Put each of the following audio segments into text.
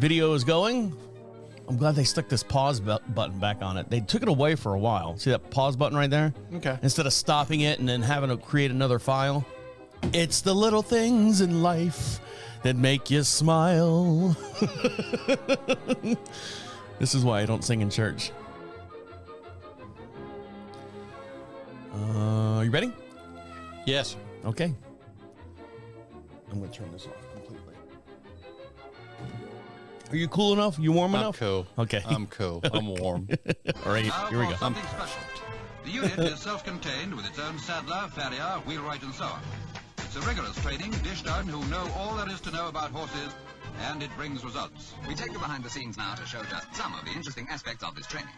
video is going. I'm glad they stuck this pause button back on it. They took it away for a while. See that pause button right there? Okay. Instead of stopping it and then having to create another file. It's the little things in life that make you smile. This is why I don't sing in church. Are you ready? Yes. Okay. I'm going to turn this off completely. Are you cool enough? You warm enough? I'm cool. Okay. I'm cool. I'm warm. All right, here we go. Something special. The unit is self-contained with its own saddler, farrier, wheelwright, and so on. It's a rigorous training dished out who know all there is to know about horses, and it brings results. We take you behind the scenes now to show just some of the interesting aspects of this training.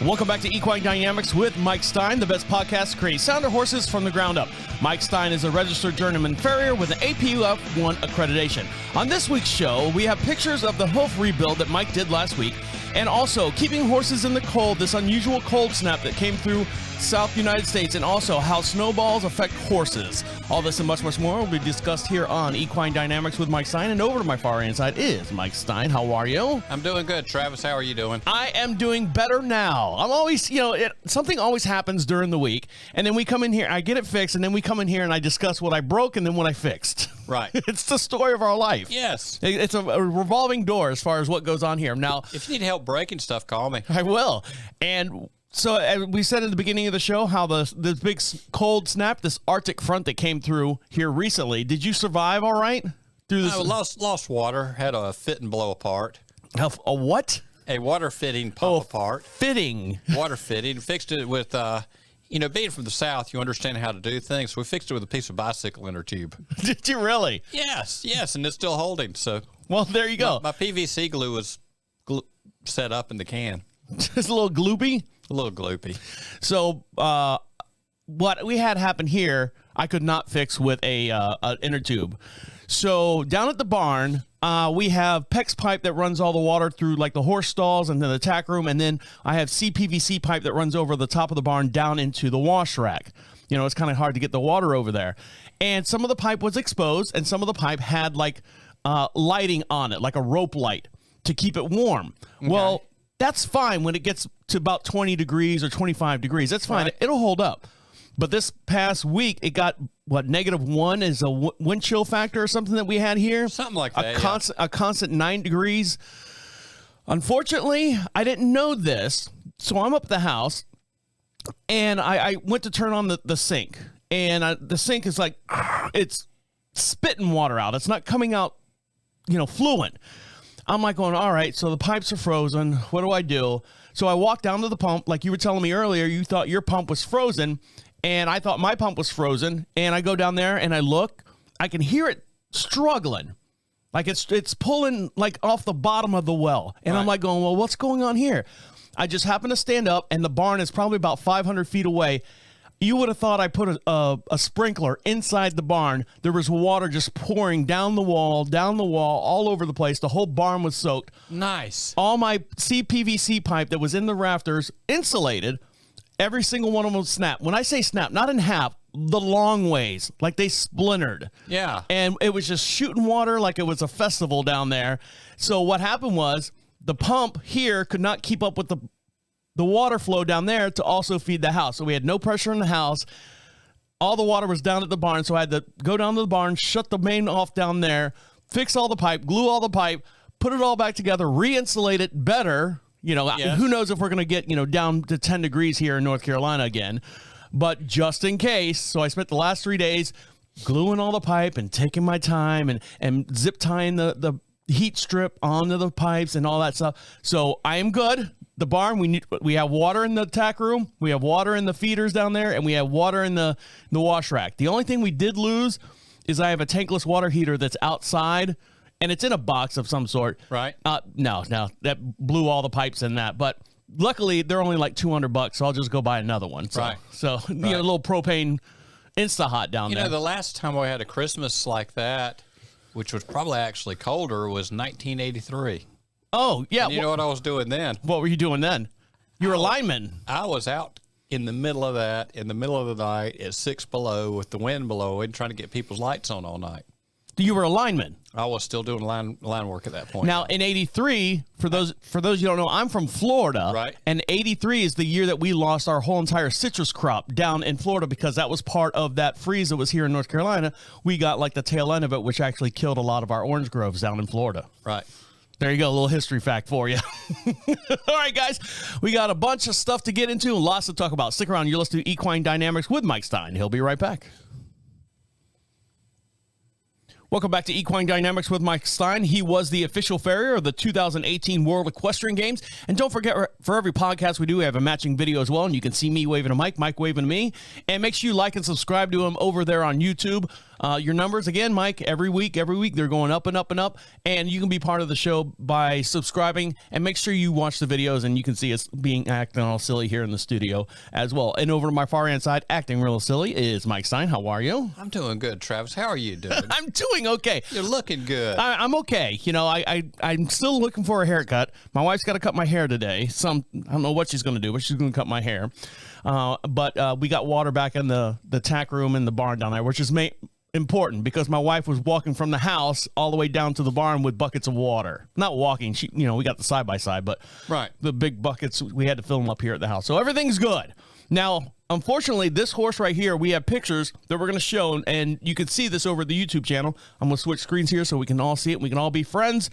Welcome back to Equine Dynamics with Mike Stine, the best podcast to create sounder horses from the ground up. Mike Stine is a registered journeyman farrier with an APUF 1 accreditation. On this week's show, we have pictures of the hoof rebuild that Mike did last week, and also keeping horses in the cold, this unusual cold snap that came through South United States, and also how snowballs affect horses. All this and much, much more will be discussed here on Equine Dynamics with Mike Stine. And over to my far hand side is Mike Stine. How are you? I'm doing good. Travis, how are you doing? I am doing better now. I'm always, something always happens during the week, and then we come in here, I get it fixed, and then we come in here and I discuss what I broke and then what I fixed. Right. It's the story of our life. Yes. It's a revolving door as far as what goes on here. Now, if you need help breaking stuff, call me. I will. And so as we said at the beginning of the show, how this big cold snap, this Arctic front that came through here recently. Did you survive all right through this? I lost water, had a fit and blow apart. A what? A water fitting pop apart. Fitting. Water fitting. Fixed it with, being from the South, you understand how to do things. So we fixed it with a piece of bicycle inner tube. Did you really? Yes, and it's still holding. So, well, there you go. My PVC glue was set up in the can. Just a little gloopy. A little gloopy. So, what we had happen here, I could not fix with an inner tube. So down at the barn, we have PEX pipe that runs all the water through like the horse stalls and then the tack room, and then I have CPVC pipe that runs over the top of the barn down into the wash rack. It's kind of hard to get the water over there. And some of the pipe was exposed, and some of the pipe had like lighting on it, like a rope light to keep it warm. Okay. Well, that's fine when it gets to about 20 degrees or 25 degrees. That's fine. Right. It'll hold up. But this past week, it got, -1 is a wind chill factor or something that we had here. Something like that, A constant 9 degrees. Unfortunately, I didn't know this. So I'm up at the house, and I went to turn on the sink. And the sink is like, it's spitting water out. It's not coming out, fluent. I'm like going, all right, so the pipes are frozen. What do I do? So I walked down to the pump. Like you were telling me earlier, you thought your pump was frozen, and I thought my pump was frozen. And I go down there and I look. I can hear it struggling. Like it's pulling like off the bottom of the well. And I'm like going, well, what's going on here? I just happen to stand up, and the barn is probably about 500 feet away. You would have thought I put a sprinkler inside the barn. There was water just pouring down the wall, all over the place. The whole barn was soaked. Nice. All my CPVC pipe that was in the rafters, insulated, every single one of them snapped. When I say snap, not in half, the long ways, like they splintered. Yeah. And it was just shooting water like it was a festival down there. So what happened was the pump here could not keep up with the water flow down there to also feed the house. So we had no pressure in the house. All the water was down at the barn. So I had to go down to the barn, shut the main off down there, fix all the pipe, glue all the pipe, put it all back together, re-insulate it better. Yes. Who knows if we're going to get, down to 10 degrees here in North Carolina again. But just in case. So I spent the last 3 days gluing all the pipe and taking my time and zip tying the heat strip onto the pipes and all that stuff. So I am good. The barn, we have water in the tack room, we have water in the feeders down there, and we have water in the wash rack. The only thing we did lose is I have a tankless water heater that's outside, and it's in a box of some sort. Right. No, that blew all the pipes in that. But luckily, they're only like $200, so I'll just go buy another one. So, right. So a little propane Insta-Hot down there. The last time we had a Christmas like that, which was probably actually colder, was 1983. Oh, yeah. And you know what I was doing then? What were you doing then? You were a lineman. I was out in the middle of that, in the middle of the night, at 6 below, with the wind below, and trying to get people's lights on all night. You were a lineman. I was still doing line work at that point. Now, in '83, for those you don't know, I'm from Florida. Right. And '83 is the year that we lost our whole entire citrus crop down in Florida because that was part of that freeze that was here in North Carolina. We got like the tail end of it, which actually killed a lot of our orange groves down in Florida. Right. There you go, a little history fact for you. All right, guys, we got a bunch of stuff to get into and lots to talk about. Stick around. You're listening to Equine Dynamics with Mike Stine. He'll be right back. Welcome back to Equine Dynamics with Mike Stine. He was the official farrier of the 2018 World Equestrian Games. And don't forget, for every podcast we do, we have a matching video as well. And you can see me waving to Mike, Mike waving to me. And make sure you like and subscribe to him over there on YouTube. Your numbers, again, Mike, every week, they're going up and up and up. And you can be part of the show by subscribing. And make sure you watch the videos and you can see us acting all silly here in the studio as well. And over to my far hand side, acting real silly, is Mike Stine. How are you? I'm doing good, Travis. How are you doing? I'm doing okay. You're looking good. I'm okay. You know, I'm still looking for a haircut. My wife's got to cut my hair today. I don't know what she's going to do, but she's going to cut my hair. But we got water back in the tack room in the barn down there, which is important because my wife was walking from the house all the way down to the barn with buckets of water. Not walking. We got the side-by-side, but right. The big buckets, we had to fill them up here at the house. So everything's good. Now, unfortunately, this horse right here, we have pictures that we're going to show, and you can see this over the YouTube channel. I'm going to switch screens here so we can all see it and we can all be friends.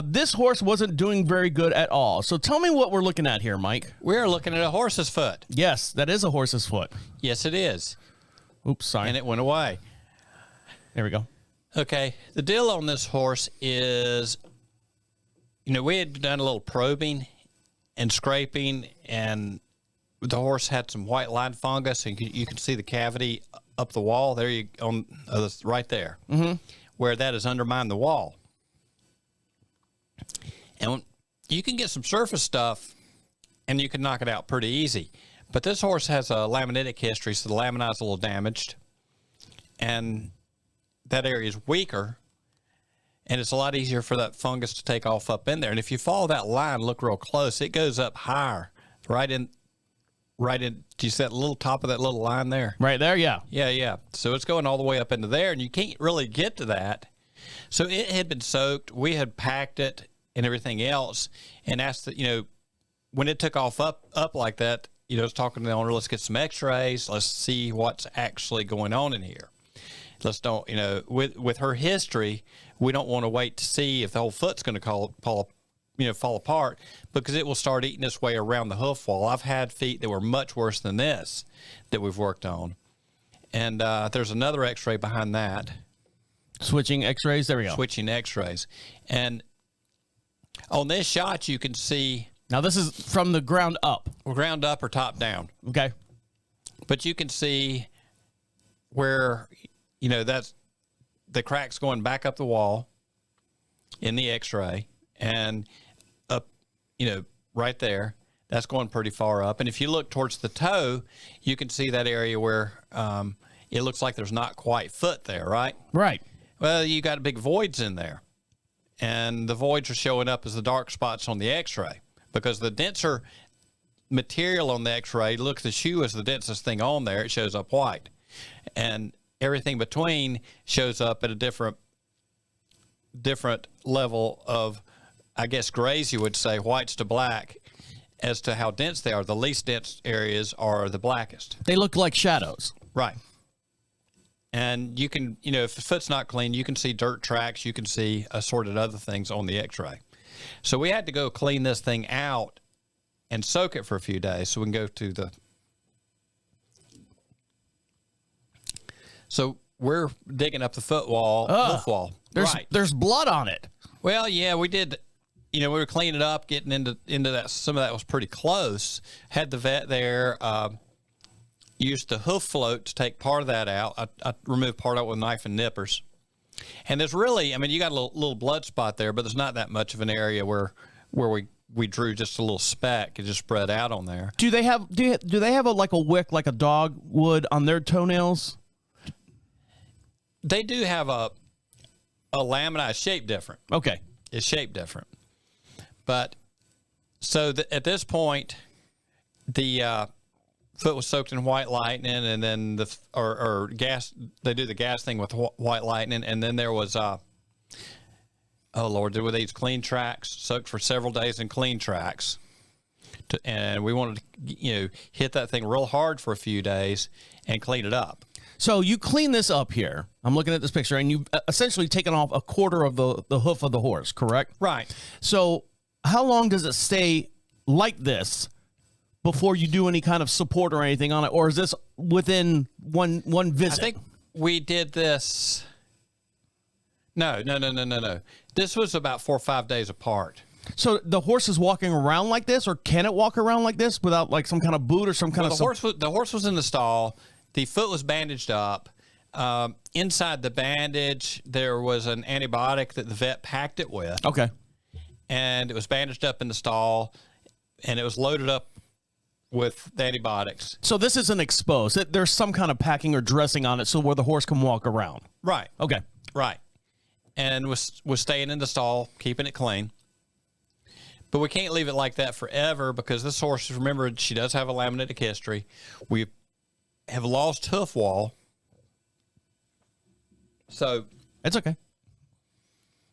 This horse wasn't doing very good at all. So tell me what we're looking at here, Mike. We're looking at a horse's foot. Yes, that is a horse's foot. Yes, it is. Oops, sorry. And it went away. There we go. Okay, the deal on this horse is, we had done a little probing and scraping, and the horse had some white line fungus, and you can see the cavity up the wall. There you on right there, where that has undermined the wall. And you can get some surface stuff, and you can knock it out pretty easy. But this horse has a laminitic history, so the lamina is a little damaged, and that area is weaker, and it's a lot easier for that fungus to take off up in there. And if you follow that line, look real close, it goes up higher, right in. Do you see that little top of that little line there? Right there, yeah. Yeah. So it's going all the way up into there, and you can't really get to that. So it had been soaked. We had packed it and everything else, and asked that, when it took off up like that, I was talking to the owner, let's get some X-rays, let's see what's actually going on in here. Let's don't, with her history, we don't want to wait to see if the whole foot's going to fall apart, because it will start eating its way around the hoof wall. I've had feet that were much worse than this that we've worked on. And there's another X-ray behind that. Switching X-rays, there we go. Switching X-rays. And on this shot, you can see. Now, this is from the ground up. Ground up or top down. Okay. But you can see where, that's the cracks going back up the wall in the X-ray, and up, right there, that's going pretty far up. And if you look towards the toe, you can see that area where it looks like there's not quite foot there, right? Right. Well, you got big voids in there, and the voids are showing up as the dark spots on the X-ray, because the denser material on the X-ray, look, the shoe is the densest thing on there. It shows up white, and everything between shows up at a different level of, I guess, grays, you would say, whites to black, as to how dense they are. The least dense areas are the blackest. They look like shadows. Right. And you can, if the foot's not clean, you can see dirt tracks, you can see assorted other things on the X-ray. So we had to go clean this thing out and soak it for a few days so we can go to the... So we're digging up the hoof wall. There's blood on it. Well, yeah, we did. We were cleaning it up, getting into that. Some of that was pretty close. Had the vet there. Used the hoof float to take part of that out. I removed part of it with knife and nippers. And there's really, you got a little blood spot there, but there's not that much of an area where we drew just a little speck. It just spread out on there. Do they have a wick like a dog would on their toenails? They do have a lamina. It's shaped different. Okay. It's shaped different. But so at this point, the foot was soaked in white lightning, and then or gas. They do the gas thing with white lightning, and then there was oh Lord, there were these clean tracks soaked for several days in clean tracks, and we wanted to hit that thing real hard for a few days and clean it up. So you clean this up here. I'm looking at this picture, and you've essentially taken off a quarter of the hoof of the horse, correct? Right. So how long does it stay like this before you do any kind of support or anything on it? Or is this within one visit? I think we did this. No. This was about 4 or 5 days apart. So the horse is walking around like this, or can it walk around like this without like some kind of boot or some kind of... The horse was in the stall. The foot was bandaged up. Inside the bandage, there was an antibiotic that the vet packed it with. Okay. And it was bandaged up in the stall, and it was loaded up with the antibiotics. So this isn't exposed. There's some kind of packing or dressing on it so where the horse can walk around. Right. Okay. Right. And was staying in the stall, keeping it clean. But we can't leave it like that forever because this horse, remember, she does have a laminitic history. We have lost hoof wall. So it's okay.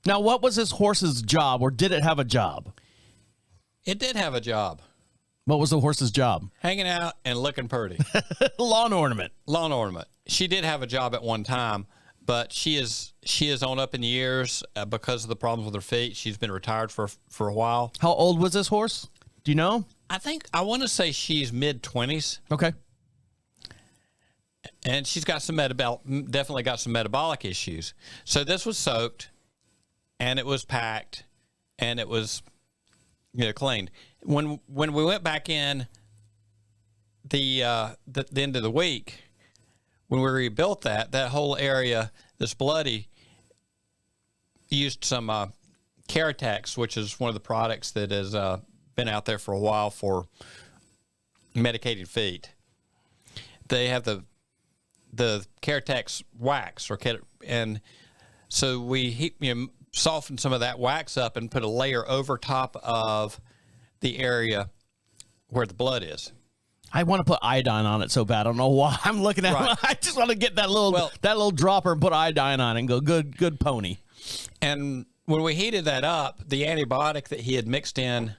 Now, what was this horse's job, or did it have a job? It did have a job. What was the horse's job? Hanging out and looking pretty. Lawn ornament. Lawn ornament. She did have a job at one time, but she is on up in years because of the problems with her feet. She's been retired for a while. How old was this horse? Do you know? I want to say she's mid-20s. Okay. And she's got definitely got some metabolic issues. So this was soaked, and it was packed, and it was cleaned. When we went back in the end of the week, when we rebuilt that whole area that's bloody, used some Caratex, which is one of the products that has been out there for a while for medicated feet. They have the Caratex wax, and so we softened some of that wax up and put a layer over top of the area where the blood is. I want to put iodine on it so bad. I don't know why. I'm looking at it. I just want to get that little dropper and put iodine on it and go, good pony. And when we heated that up, the antibiotic that he had mixed in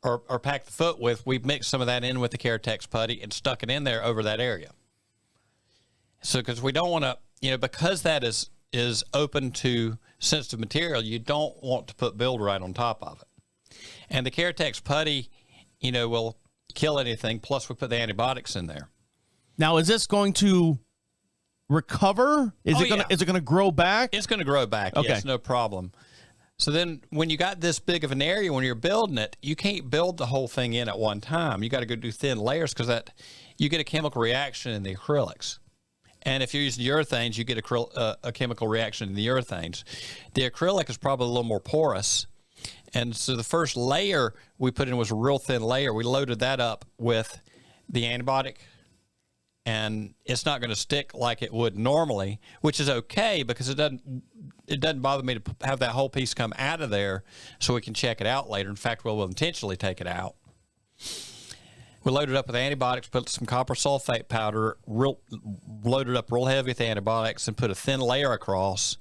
or packed the foot with, we mixed some of that in with the Caratex putty and stuck it in there over that area. So because we don't want to, because that is open to sensitive material, you don't want to put build right on top of it. And the Caratex putty, will kill anything. Plus, we put the antibiotics in there. Now, is this going to recover? Is it going to grow back? It's going to grow back. Okay. Yes, no problem. So then when you got this big of an area, when you're building it, you can't build the whole thing in at one time. You got to go do thin layers because you get a chemical reaction in the acrylics. And if you're using urethanes, you get a chemical reaction in the urethanes. The acrylic is probably a little more porous. And so the first layer we put in was a real thin layer. We loaded that up with the antibiotic, and it's not going to stick like it would normally, which is okay because it doesn't bother me to have that whole piece come out of there so we can check it out later. In fact, we'll intentionally take it out. We loaded up with antibiotics, put some copper sulfate powder, loaded up real heavy with antibiotics, and put a thin layer across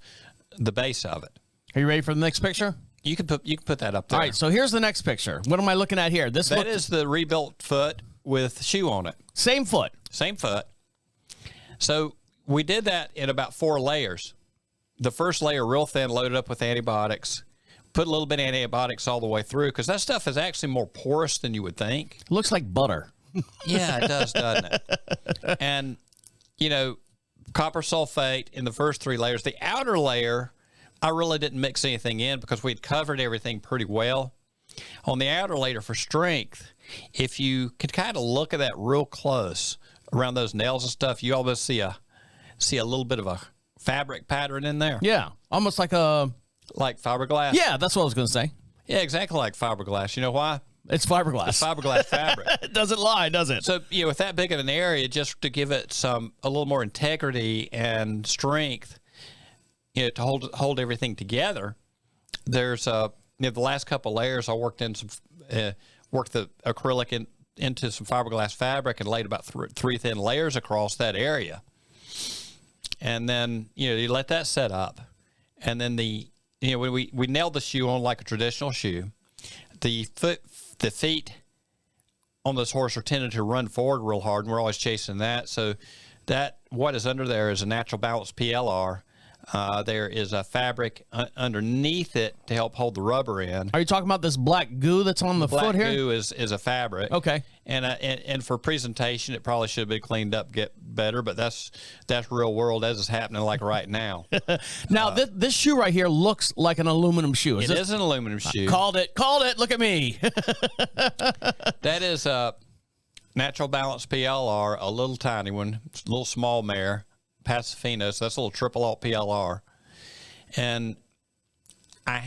the base of it. Are you ready for the next picture? You can put that up there. All right, so here's the next picture. What am I looking at here? That is the rebuilt foot with shoe on it. Same foot. Same foot. So we did that in about 4 layers. The first layer real thin, loaded up with antibiotics. Put a little bit of antibiotics all the way through because that stuff is actually more porous than you would think. It looks like butter. Yeah, it does, doesn't it? And, copper sulfate in the first 3 layers. The outer layer, I really didn't mix anything in because we'd covered everything pretty well. On the outer layer for strength, if you can kind of look at that real close around those nails and stuff, you almost see a little bit of a fabric pattern in there. Yeah, almost like fiberglass. Yeah, that's what I was going to say. Yeah, exactly like fiberglass. You know why? It's fiberglass. It's fiberglass fabric. It doesn't lie, does it? So, with that big of an area, just to give it a little more integrity and strength, to hold everything together, there's the last couple layers I worked in worked the acrylic into some fiberglass fabric and laid about three thin layers across that area. And then, you let that set up. And then when we nailed the shoe on like a traditional shoe, the feet on this horse are tending to run forward real hard, and we're always chasing that. So that what is under there is a natural balance PLR. There is a fabric underneath it to help hold the rubber in. Are you talking about this black goo that's on the foot here? Black goo is a fabric. Okay. And for presentation, it probably should have been cleaned up, get better, but that's real world as is happening like right now. Now, this shoe right here looks like an aluminum shoe. It is an aluminum shoe. Called it. Look at me. That is a natural balance PLR, a little tiny one, a little small mare. Pasifino, so that's a little triple alt PLR, and I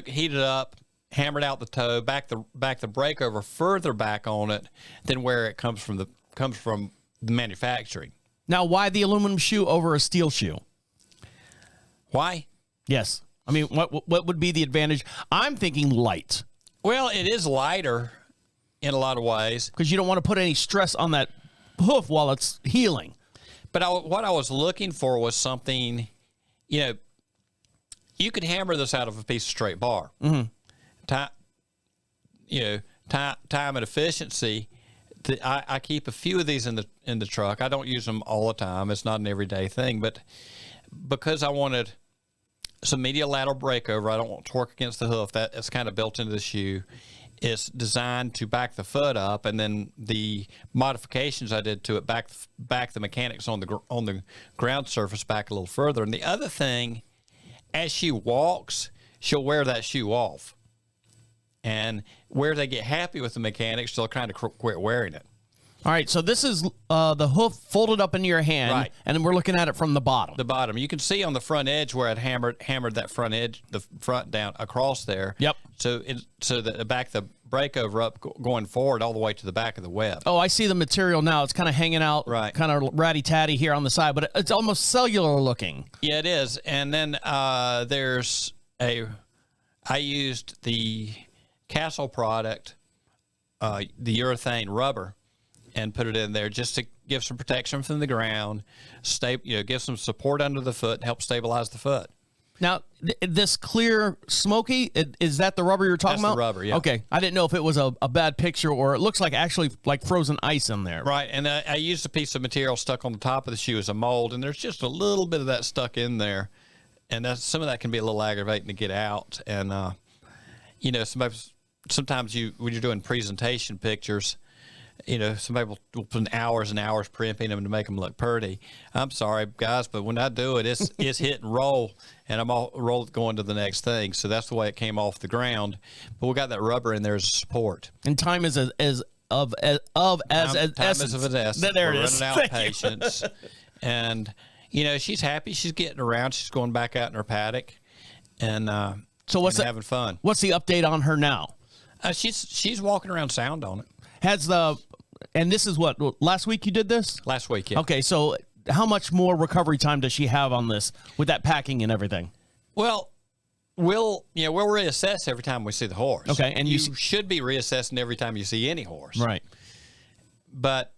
heated up, hammered out the toe, back the breakover further back on it than where it comes from the manufacturing. Now, why the aluminum shoe over a steel shoe? Why? Yes, I mean, what would be the advantage? I'm thinking light. Well, it is lighter in a lot of ways because you don't want to put any stress on that hoof while it's healing. But what I was looking for was something, you could hammer this out of a piece of straight bar. Mm-hmm. Time and efficiency. I keep a few of these in the truck. I don't use them all the time. It's not an everyday thing, but because I wanted some medial lateral breakover, I don't want torque against the hoof. That's kind of built into the shoe. It's designed to back the foot up, and then the modifications I did to it back the mechanics on the ground surface back a little further. And the other thing, as she walks, she'll wear that shoe off, and where they get happy with the mechanics, they'll kind of quit wearing it. All right, so this is the hoof folded up into your hand, right, and then we're looking at it from the bottom. The bottom. You can see on the front edge where it hammered that front edge, the front down across there. Yep. So that back the breakover up going forward all the way to the back of the web. Oh, I see the material now. It's kind of hanging out, right, kind of ratty-tatty here on the side, but it's almost cellular looking. Yeah, it is. And then I used the Castle product, the urethane rubber, and put it in there just to give some protection from the ground, give some support under the foot, and help stabilize the foot. Now, this clear smoky, is that the rubber you're talking about? That's the rubber, yeah. Okay. I didn't know if it was a bad picture or it looks like actually like frozen ice in there. Right, and I used a piece of material stuck on the top of the shoe as a mold, and there's just a little bit of that stuck in there, and some of that can be a little aggravating to get out. And, sometimes when you're doing presentation pictures, some people will put hours and hours primping them to make them look pretty. I'm sorry, guys, but when I do it, it's hit and roll, and I'm all rolled going to the next thing. So that's the way it came off the ground. But we got that rubber in there as a support. And time is of essence. Time is of an essence. There it We're is. running out of patience. And, she's happy. She's getting around. She's going back out in her paddock and having fun. What's the update on her now? She's walking around sound on it. And this is what, last week you did this? Last week, yeah. Okay, so how much more recovery time does she have on this with that packing and everything? Well, we'll reassess every time we see the horse. Okay, and you should be reassessing every time you see any horse. Right. But,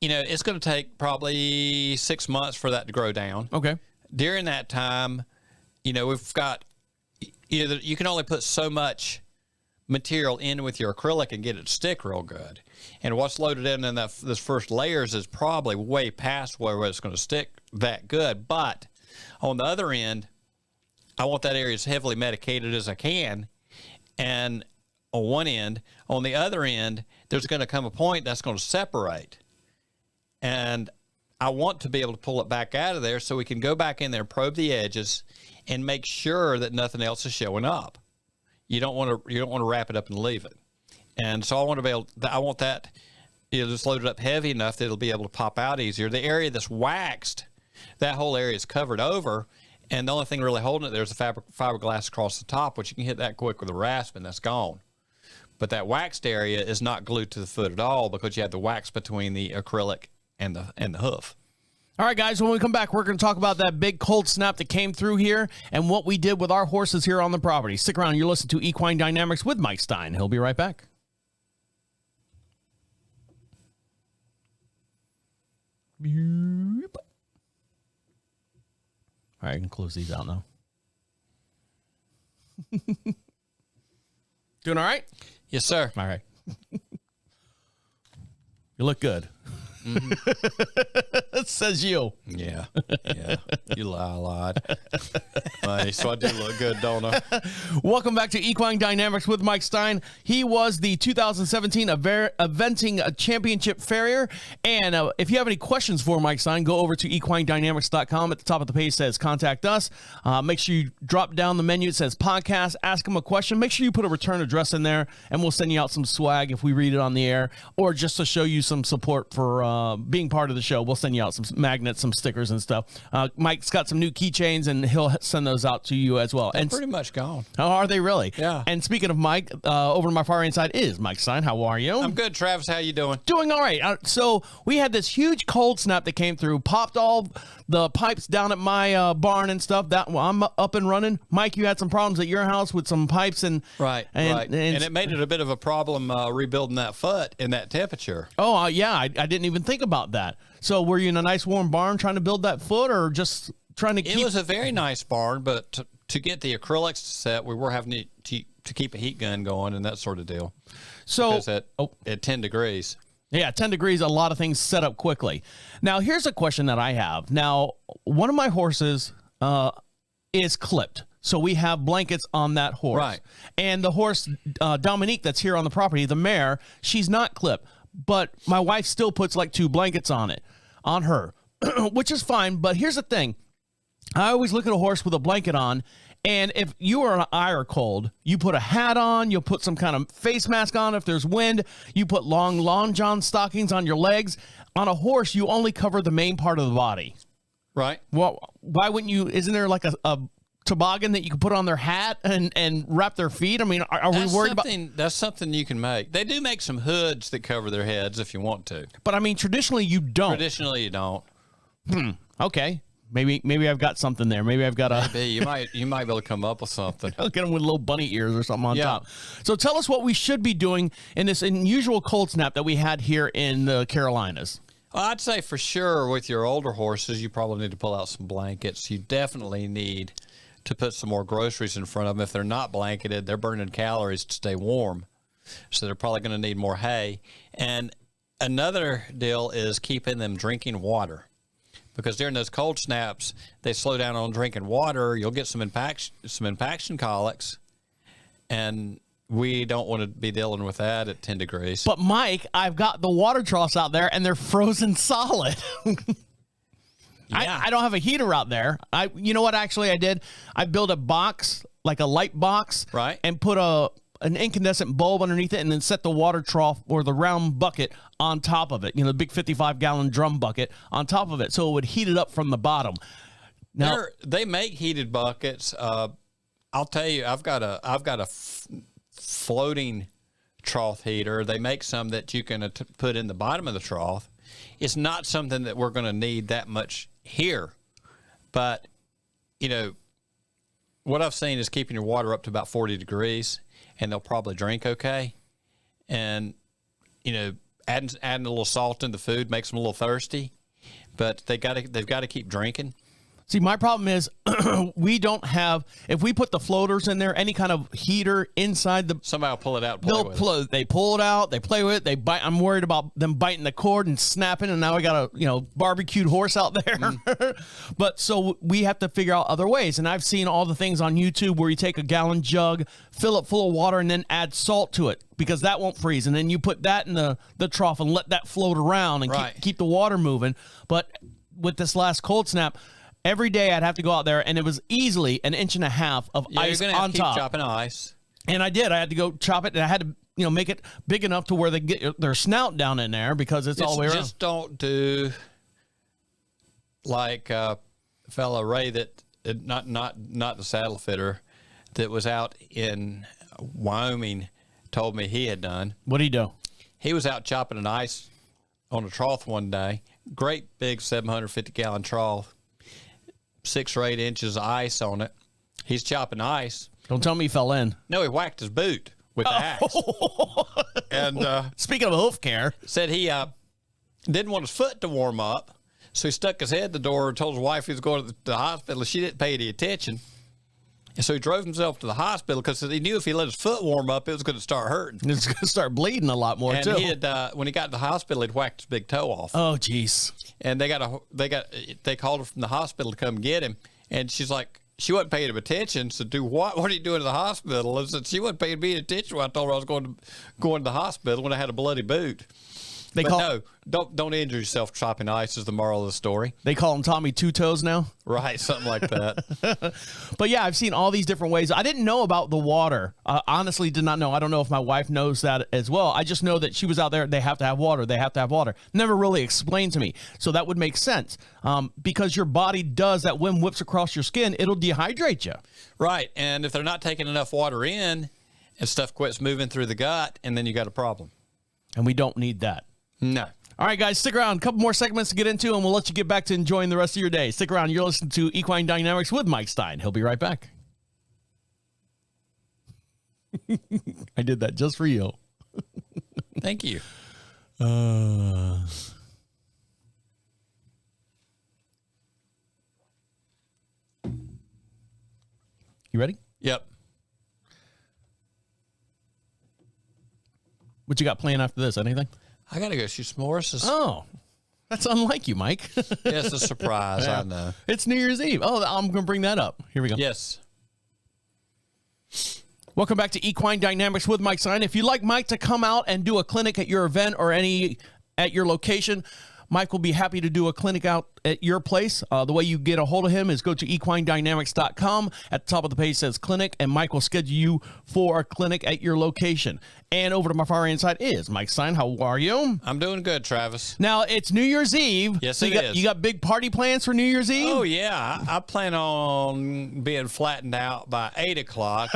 it's going to take probably 6 months for that to grow down. Okay. During that time, we've got, you can only put so much material in with your acrylic and get it to stick real good. And what's loaded in this first layers is probably way past where it's going to stick that good. But on the other end, I want that area as heavily medicated as I can. And on one end, on the other end, there's going to come a point that's going to separate. And I want to be able to pull it back out of there so we can go back in there, probe the edges, and make sure that nothing else is showing up. You don't want to wrap it up and leave it. And so I want that just loaded up heavy enough that it'll be able to pop out easier. The area that's waxed, that whole area is covered over, and the only thing really holding it there is the fiberglass across the top, which you can hit that quick with a rasp and that's gone. But that waxed area is not glued to the foot at all because you have the wax between the acrylic and the hoof. All right, guys, when we come back, we're going to talk about that big cold snap that came through here and what we did with our horses here on the property. Stick around. You're listening to Equine Dynamics with Mike Stine. He'll be right back. All right, I can close these out now. Doing all right? Yes, sir. All right. You look good. It says you. Yeah. You lie a lot. So I do look good, don't I? Welcome back to Equine Dynamics with Mike Stine. He was the 2017 Eventing Championship Farrier. And if you have any questions for Mike Stine, go over to equinedynamics.com. At the top of the page says contact us. Make sure you drop down the menu. It says podcast. Ask him a question. Make sure you put a return address in there, and we'll send you out some swag if we read it on the air, or just to show you some support for being part of the show. We'll send you out some magnets, some stickers and stuff. Mike's got some new keychains, and he'll send those out to you as well. They're and pretty much gone. Oh, are they really? Yeah. And speaking of Mike, over to my far right side is Mike Stine. How are you? I'm good, Travis. How you doing? Doing all right. So we had this huge cold snap that came through, popped all the pipes down at my barn and stuff. I'm up and running. Mike, you had some problems at your house with some pipes and right. And it made it a bit of a problem rebuilding that foot in that temperature. Oh yeah, I didn't even think about that. So were you in a nice warm barn trying to build that foot, or just trying to keep? It was a very nice barn, but to get the acrylics set, we were having to keep a heat gun going and that sort of deal. So at 10 degrees. Yeah, 10 degrees, a lot of things set up quickly. Now, here's a question that I have. Now, one of my horses is clipped. So we have blankets on that horse. Right. And the horse, Dominique, that's here on the property, the mare, she's not clipped. But my wife still puts like 2 blankets on her, which is fine. But here's the thing. I always look at a horse with a blanket on, and if you are an eye or cold, you put a hat on, you'll put some kind of face mask on if there's wind, you put long Long John stockings on your legs. On a horse, you only cover the main part of the body. Right. Well, why wouldn't you? Isn't there like a toboggan that you can put on their hat and wrap their feet? I mean, are we worried about? That's something you can make. They do make some hoods that cover their heads if you want to. But I mean, traditionally you don't. Traditionally you don't. Okay. Maybe I've got something there. Maybe I've got a. Maybe you might be able to come up with something. I'll get them with little bunny ears or something on top. So tell us what we should be doing in this unusual cold snap that we had here in the Carolinas. Well, I'd say for sure with your older horses, you probably need to pull out some blankets. You definitely need to put some more groceries in front of them. If they're not blanketed, they're burning calories to stay warm. So they're probably going to need more hay. And another deal is keeping them drinking water. Because during those cold snaps, they slow down on drinking water. You'll get some impaction colics, and we don't want to be dealing with that at 10 degrees. But Mike, I've got the water troughs out there, and they're frozen solid. Yeah. I don't have a heater out there. You know what? Actually, I did. I built a box, like a light box, Right. and put an incandescent bulb underneath it, and then set the water trough or the round bucket on top of it. You know, the big 55-gallon drum bucket on top of it, so it would heat it up from the bottom. Now They make heated buckets. I'll tell you, I've got a floating trough heater. They make some that you can put in the bottom of the trough. It's not something that we're going to need that much here, but you know, what I've seen is keeping your water up to about 40 degrees, and they'll probably drink okay. And you know, adding a little salt in the food makes them a little thirsty, but they've got to keep drinking. See, my problem is we don't have, if we put the floaters in there, any kind of heater inside the... Somebody will pull it out and play with it. They pull it out, they play with it, they bite. I'm worried about them biting the cord and snapping, and now I got a barbecued horse out there. But so we have to figure out other ways. And I've seen all the things on YouTube where you take a gallon jug, fill it full of water, and then add salt to it, because that won't freeze. And then you put that in the trough and let that float around and keep the water moving. But with this last cold snap... Every day I'd have to go out there, and it was easily 1.5 inches of ice you're on have to keep top. chopping ice. And I did. I had to go chop it, and I had to, make it big enough to where they get their snout down in there, because it's all the way around. Just don't do like fella Ray that not the saddle fitter that was out in Wyoming told me he had done. What'd he do? He was out chopping an ice on a trough one day, great big 750-gallon trough, 6 or 8 inches of ice on it. He's chopping ice. Don't tell me he fell in. No, he whacked his boot with the axe. And speaking of hoof care, said he didn't want his foot to warm up, so he stuck his head in the door and told his wife he was going to the hospital. She didn't pay any attention. And so he drove himself to the hospital because he knew if he let his foot warm up, it was going to start hurting. it's going to start bleeding a lot more, And too. he had, when he got to the hospital, he'd whacked his big toe off. Oh, jeez. And they called her from the hospital to come get him. And she's like, she wasn't paying him attention. So, do what? What are you doing in the hospital? And said she wasn't paying me attention when I told her I was going to the hospital when I had a bloody boot. No, don't injure yourself chopping ice is the moral of the story. They call him Tommy Two Toes now? Right, something like that. But yeah, I've seen all these different ways. I didn't know about the water. Honestly, did not know. I don't know if my wife knows that as well. I just know that she was out there. They have to have water. They have to have water. Never really explained to me. So that would make sense because your body does that. Wind whips across your skin, it'll dehydrate you. Right, and if they're not taking enough water in and stuff quits moving through the gut, and then you got a problem. And we don't need that. No. All right, guys, stick around. A couple more segments to get into, and we'll let you get back to enjoying the rest of your day. Stick around. You're listening to Equine Dynamics with Mike Stine. He'll be right back. I did that just for you. Thank you. You ready? Yep. What you got planned after this? Anything? I got to go shoot some horses. Oh, that's unlike you, Mike. It's a surprise, I know. It's New Year's Eve. Oh, I'm going to bring that up. Here we go. Yes. Welcome back to Equine Dynamics with Mike Stine. If you'd like Mike to come out and do a clinic at your event or at your location, Mike will be happy to do a clinic out at your place. The way you get a hold of him is go to equinedynamics.com. At the top of the page says clinic, and Mike will schedule you for a clinic at your location. And over to my far right side is Mike Stine. How are you? I'm doing good, Travis. Now, it's New Year's Eve. Yes, so you got big party plans for New Year's Eve? Oh, yeah. I plan on being flattened out by 8 o'clock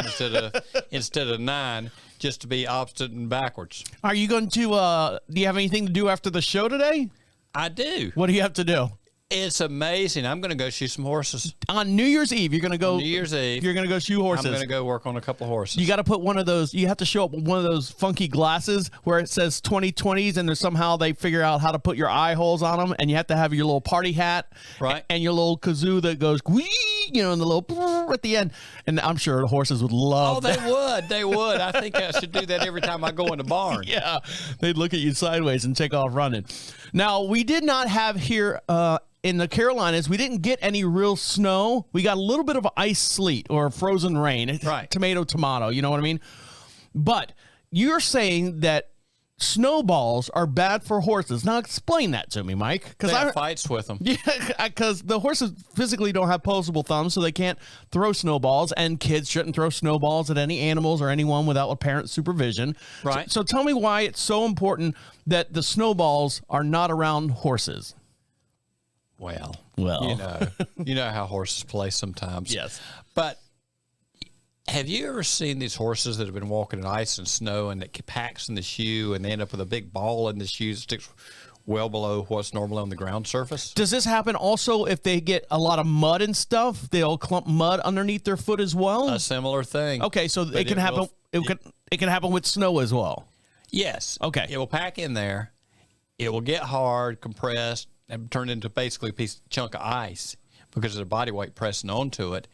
instead of 9, just to be opposite and backwards. Are you going to, do you have anything to do after the show today? I do. What do you have to do? It's amazing. I'm going to go shoot some horses. On New Year's Eve, you're going to go. New Year's Eve. You're going to go shoot horses. I'm going to go work on a couple of horses. You got to put one of those. You have to show up with one of those funky glasses where it says 2020s, and there's somehow they figure out how to put your eye holes on them, and you have to have your little party hat, right, and your little kazoo that goes, whee, and the little at the end. And I'm sure the horses would love. Oh, they would. They would. I think I should do that every time I go in the barn. Yeah, they'd look at you sideways and take off running. Now, we did not have here. In the Carolinas, we didn't get any real snow. We got a little bit of ice sleet or frozen rain. Right. Tomato, you know what I mean? But you're saying that snowballs are bad for horses. Now explain that to me, Mike. Because I have fights with them. Yeah, because the horses physically don't have posable thumbs, so they can't throw snowballs, and kids shouldn't throw snowballs at any animals or anyone without a parent's supervision. Right. So tell me why it's so important that the snowballs are not around horses. Well, Well, you know how horses play sometimes. Yes. But have you ever seen these horses that have been walking in ice and snow and it packs in the shoe and they end up with a big ball in the shoe that sticks well below what's normally on the ground surface? Does this happen also if they get a lot of mud and stuff? They'll clump mud underneath their foot as well? A similar thing. Okay, so it can happen. It can happen with snow as well. Yes. Okay. It will pack in there. It will get hard, compressed, and turn into basically a chunk of ice because of the body weight pressing onto it.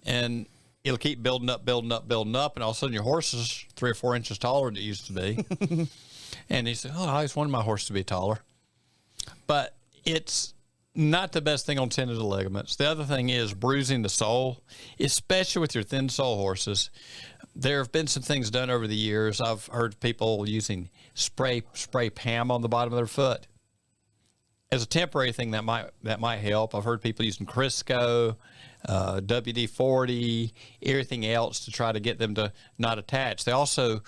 And it'll keep building up, and all of a sudden your horse is 3 or 4 inches taller than it used to be. And he said, I always wanted my horse to be taller. But it's not the best thing on tendons and ligaments. The other thing is bruising the sole, especially with your thin sole horses. There have been some things done over the years. I've heard people using spray Pam on the bottom of their foot as a temporary thing that might help. I've heard people using Crisco, WD-40, everything else to try to get them to not attach. They also,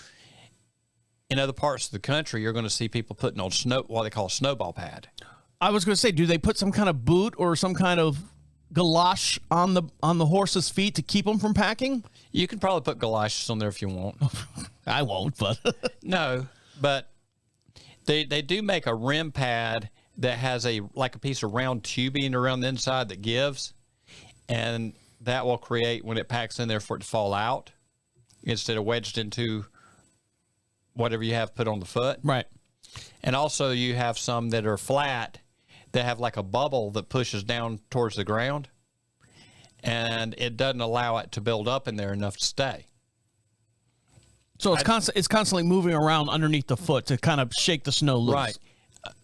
in other parts of the country, you're going to see people putting on what they call a snowball pad. I was going to say, do they put some kind of boot or some kind of galosh on the horse's feet to keep them from packing? You can probably put galoshes on there if you want. I won't, but No, but they do make a rim pad that has like a piece of round tubing around the inside that gives, and that will create, when it packs in there, for it to fall out instead of wedged into whatever you have put on the foot. Right. And also you have some that are flat that have like a bubble that pushes down towards the ground, and it doesn't allow it to build up in there enough to stay. So it's constantly moving around underneath the foot to kind of shake the snow loose. Right.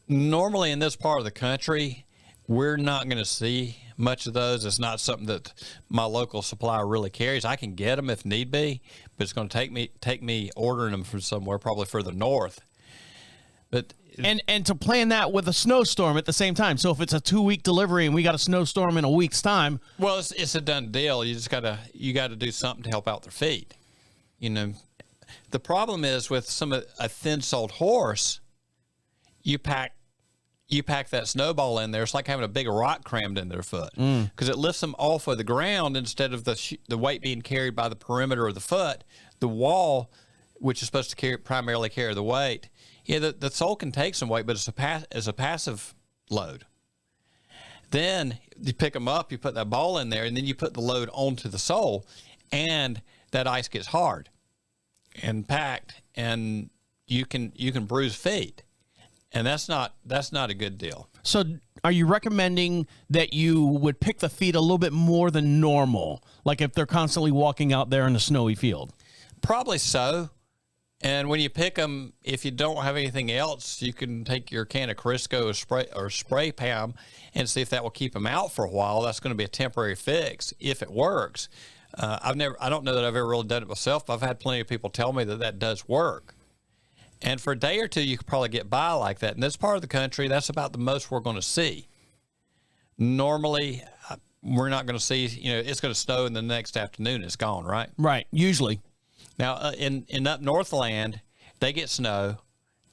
Normally in this part of the country, we're not going to see much of those. It's not something that my local supplier really carries. I can get them if need be, but it's going to take me ordering them from somewhere, probably further north. But and to plan that with a snowstorm at the same time. So if it's a 2-week delivery and we got a snowstorm in a week's time, well, it's a done deal. You just got to do something to help out their feet. You know, the problem is with a thin-soled horse, you pack that snowball in there. It's like having a big rock crammed in their foot, because it lifts them off of the ground instead of the weight being carried by the perimeter of the foot. The wall, which is supposed to primarily carry the weight, the sole can take some weight, but it's a passive load. Then you pick them up, you put that ball in there, and then you put the load onto the sole, and that ice gets hard and packed, and you can bruise feet. And that's not a good deal. So are you recommending that you would pick the feet a little bit more than normal? Like if they're constantly walking out there in a snowy field? Probably so. And when you pick them, if you don't have anything else, you can take your can of Crisco or spray Pam and see if that will keep them out for a while. That's going to be a temporary fix if it works. I don't know that I've ever really done it myself, but I've had plenty of people tell me that does work. And for a day or two, you could probably get by like that. In this part of the country, that's about the most we're going to see. Normally, we're not going to see, it's going to snow and the next afternoon it's gone, right? Right, usually. Now, in up Northland, they get snow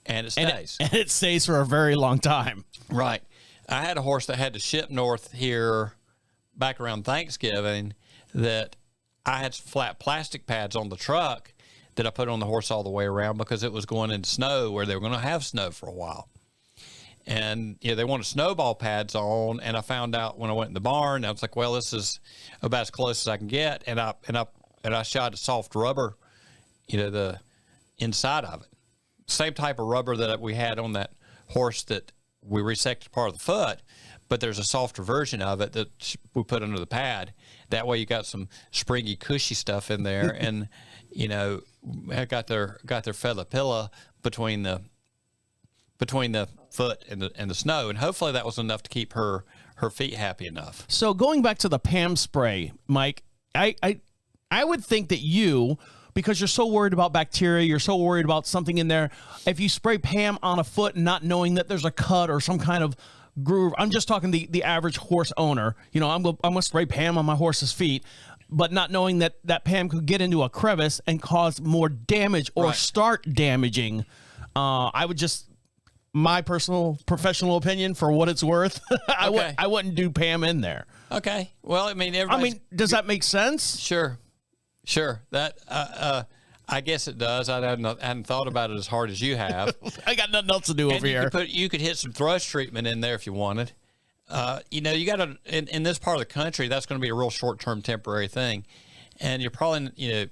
and it stays. And it stays for a very long time. Right. I had a horse that had to ship north here back around Thanksgiving that I had some flat plastic pads on the truck that I put on the horse all the way around because it was going into snow where they were going to have snow for a while. And they wanted snowball pads on, and I found out when I went in the barn, I was like, well, this is about as close as I can get. And I shot a soft rubber, the inside of it. Same type of rubber that we had on that horse that we resected part of the foot, but there's a softer version of it that we put under the pad. That way you got some springy, cushy stuff in there, and I got their feather pillow between the foot and the snow, and hopefully that was enough to keep her feet happy enough. So going back to the Pam spray, Mike, I would think that you, because you're so worried about bacteria, you're so worried about something in there, if you spray Pam on a foot not knowing that there's a cut or some kind of groove, I'm just talking the average horse owner, I'm gonna spray Pam on my horse's feet, but not knowing that Pam could get into a crevice and cause more damage or start damaging. I would just, my personal professional opinion, for what it's worth, I wouldn't do Pam in there. Okay. Well, does that make sense? Sure. That I guess it does. I hadn't thought about it as hard as you have. I got nothing else to do over here. You could hit some thrush treatment in there if you wanted. You got to, in this part of the country, that's going to be a real short-term temporary thing. And you're probably,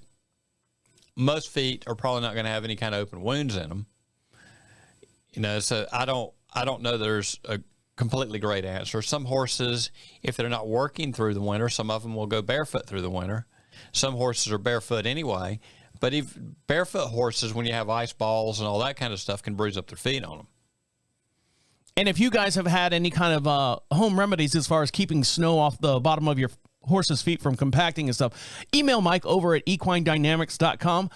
most feet are probably not going to have any kind of open wounds in them. So I don't know there's a completely great answer. Some horses, if they're not working through the winter, some of them will go barefoot through the winter. Some horses are barefoot anyway. But barefoot horses, when you have ice balls and all that kind of stuff, can bruise up their feet on them. And if you guys have had any kind of home remedies as far as keeping snow off the bottom of your horse's feet from compacting and stuff, email Mike over at equinedynamics.com.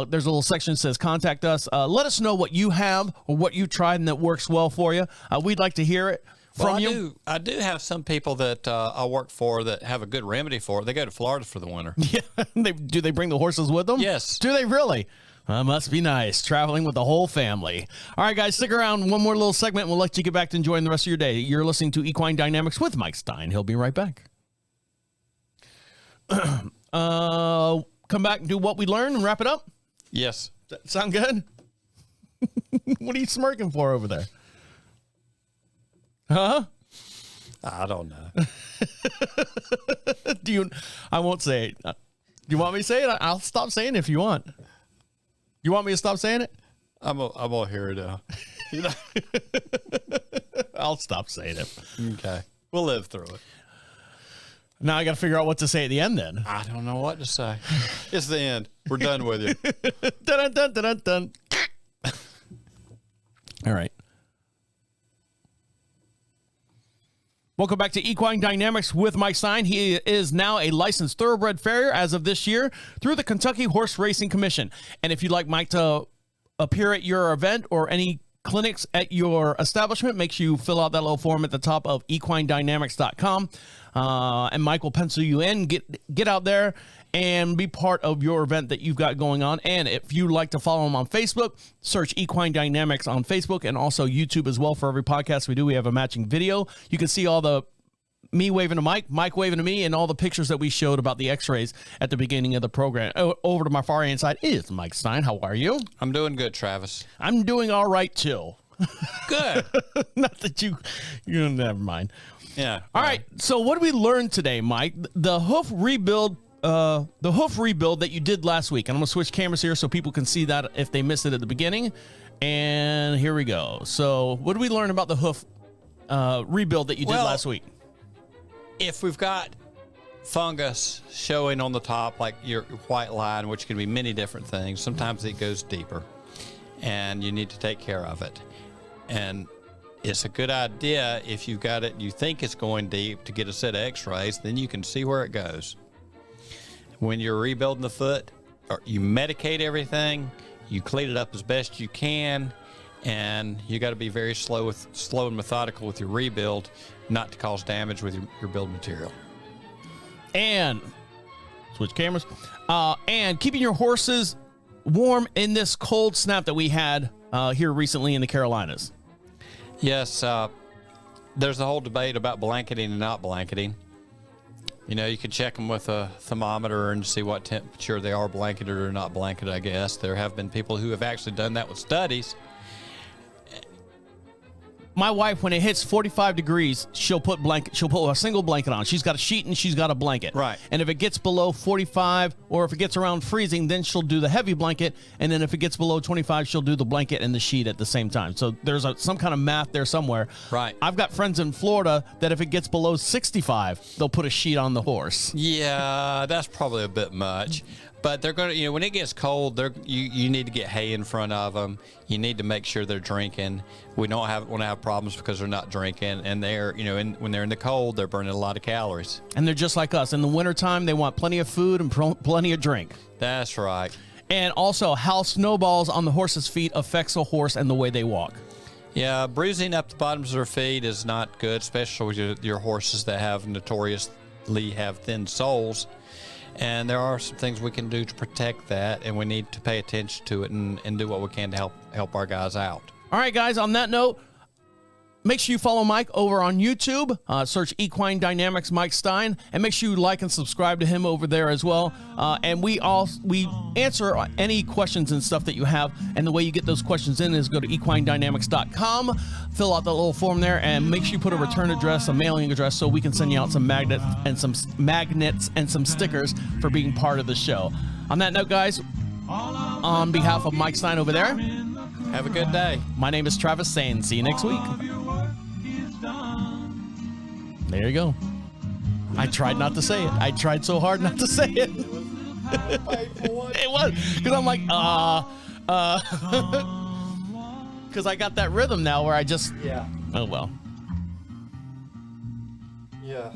There's a little section that says contact us. Let us know what you have or what you tried and that works well for you. We'd like to hear it from you. I do have some people that I work for that have a good remedy for it. They go to Florida for the winter. Yeah. Do they bring the horses with them? Yes. Do they really? Must be nice, traveling with the whole family. All right, guys, stick around. One more little segment, and we'll let you get back to enjoying the rest of your day. You're listening to Equine Dynamics with Mike Stine. He'll be right back. Come back and do what we learned and wrap it up? Yes. Does that sound good? What are you smirking for over there? Huh? I don't know. I won't say it. Do you want me to say it? I'll stop saying it if you want. You want me to stop saying it? I'm gonna hear it now. I'll stop saying it. Okay. We'll live through it. Now I got to figure out what to say at the end then. I don't know what to say. It's the end. We're done with you. Dun, dun, dun, dun, dun. All right. Welcome back to Equine Dynamics with Mike Stine. He is now a licensed thoroughbred farrier as of this year through the Kentucky Horse Racing Commission. And if you'd like Mike to appear at your event or any clinics at your establishment, make sure you fill out that little form at the top of equinedynamics.com. And Mike will pencil you in, get out there and be part of your event that you've got going on. And if you'd like to follow him on Facebook, search Equine Dynamics on Facebook and also YouTube as well. For every podcast we do, we have a matching video. You can see all the me waving to Mike, Mike waving to me, and all the pictures that we showed about the X-rays at the beginning of the program. Over to my far right side is Mike Stine. How are you? I'm doing good, Travis. I'm doing all right too. Good. Not that you never mind. Yeah. All right. So what did we learn today, Mike? The hoof rebuild that you did last week. And I'm going to switch cameras here so people can see that if they missed it at the beginning. And here we go. So what did we learn about the hoof rebuild that you did last week? If we've got fungus showing on the top, like your white line, which can be many different things, sometimes it goes deeper and you need to take care of it. And it's a good idea if you've got it, you think it's going deep, to get a set of X-rays, then you can see where it goes. When you're rebuilding the foot, you medicate everything, you clean it up as best you can, and you got to be very slow and methodical with your rebuild, not to cause damage with your build material. And switch cameras. And keeping your horses warm in this cold snap that we had here recently in the Carolinas. Yes, there's a whole debate about blanketing and not blanketing. You know, you can check them with a thermometer and see what temperature they are blanketed or not blanketed, I guess. There have been people who have actually done that with studies. My wife, when it hits 45 degrees, she'll put a single blanket on. She's got a sheet and she's got a blanket. Right. And if it gets below 45 or if it gets around freezing, then she'll do the heavy blanket. And then if it gets below 25, she'll do the blanket and the sheet at the same time. So there's some kind of math there somewhere. Right. I've got friends in Florida that if it gets below 65, they'll put a sheet on the horse. Yeah, that's probably a bit much. But they're going to, when it gets cold, you need to get hay in front of them. You need to make sure they're drinking. We don't want to have problems because they're not drinking. And they're, when they're in the cold, they're burning a lot of calories. And they're just like us. In the wintertime, they want plenty of food and plenty of drink. That's right. And also, how snowballs on the horse's feet affects a horse and the way they walk. Yeah, bruising up the bottoms of their feet is not good, especially with your horses that have notoriously have thin soles. And there are some things we can do to protect that, and we need to pay attention to it and do what we can to help our guys out. All right, guys, on that note, make sure you follow Mike over on YouTube. Search Equine Dynamics Mike Stine, and make sure you like and subscribe to him over there as well. And we answer any questions and stuff that you have. And the way you get those questions in is go to equinedynamics.com, fill out the little form there, and make sure you put a return address, a mailing address, so we can send you out some magnets and some stickers for being part of the show. On that note, guys, on behalf of Mike Stine over there, have a good day. My name is Travis saying see you next week. There you go. I tried not to say it. I tried so hard not to say it. It was because I'm like, because I got that rhythm now where I just, yeah. Oh well. Yeah.